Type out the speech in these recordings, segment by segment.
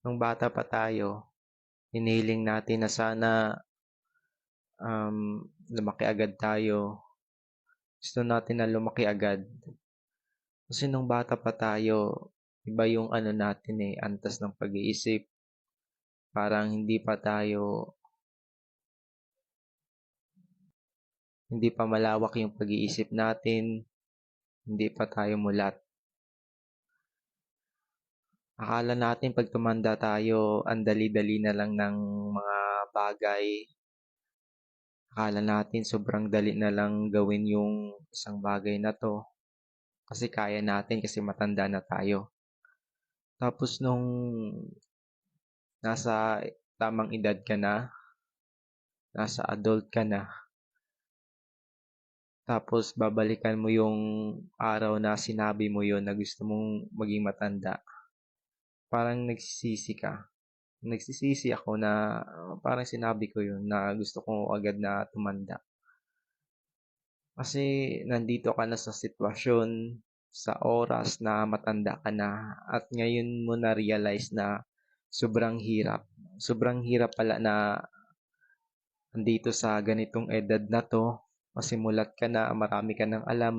Nung bata pa tayo, hinihiling natin na sana lumaki agad tayo. Gusto natin na lumaki agad. Kasi nung bata pa tayo, iba yung ano natin antas ng pag-iisip. Parang hindi pa malawak yung pag-iisip natin, hindi pa tayo mulat. Akala natin pag tumanda tayo, ang dali-dali na lang ng mga bagay. Akala natin sobrang dali na lang gawin yung isang bagay na to. Kasi kaya natin kasi matanda na tayo. Tapos nung nasa tamang edad ka na, nasa adult ka na, tapos babalikan mo yung araw na sinabi mo yon na gusto mong maging matanda. Parang nagsisisi ka. Nagsisisi ako na parang sinabi ko yun na gusto ko agad na tumanda. Kasi nandito ka na sa sitwasyon, sa oras na matanda ka na at ngayon mo na-realize na sobrang hirap. Sobrang hirap pala na andito sa ganitong edad na to. Masimulat ka na, marami ka ng alam,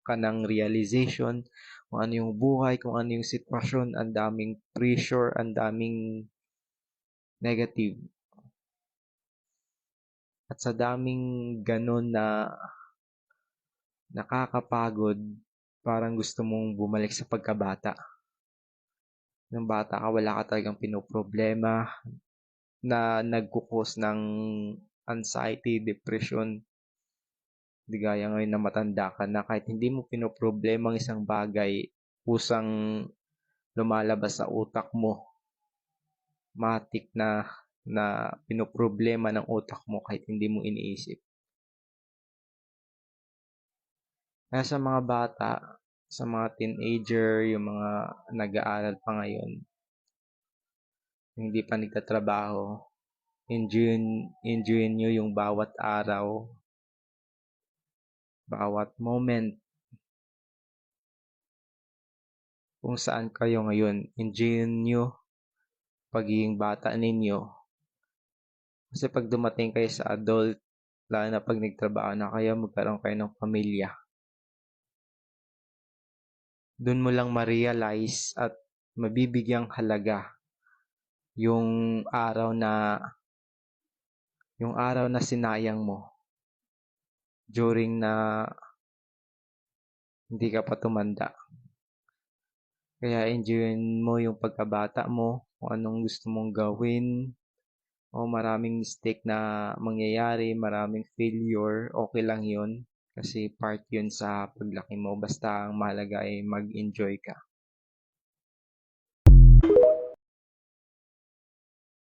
ka ng realization kung ano yung buhay, kung ano yung sitwasyon, ang daming pressure, ang daming negative. At sa daming ganun na nakakapagod, parang gusto mong bumalik sa pagkabata. Nung bata ka, wala ka talagang pinoproblema na nagkukos ng anxiety, depression. Di gaya ngayon na matanda ka na kahit hindi mo pinoproblema ang isang bagay, kusang lumalabas sa utak mo. Matik na pinoproblema ng utak mo kahit hindi mo iniisip. Kaya sa mga bata, sa mga teenager, yung mga nag-aaral pa ngayon, hindi pa nagtatrabaho, enjoy nyo yung bawat araw, bawat moment kung saan kayo ngayon. Enjoy nyo pagiging bata ninyo. Kasi pag dumating kayo sa adult, lalo na pag nagtrabaho na kayo, magkaroon kayo ng pamilya, doon mo lang ma-realize at mabibigyang halaga yung araw na sinayang mo during na hindi ka pa tumanda. Kaya enjoyin mo yung pagkabata mo, kung anong gusto mong gawin, o maraming mistake na mangyayari, maraming failure, okay lang yun. Kasi part yun sa paglaki mo, basta ang mahalaga ay mag-enjoy ka.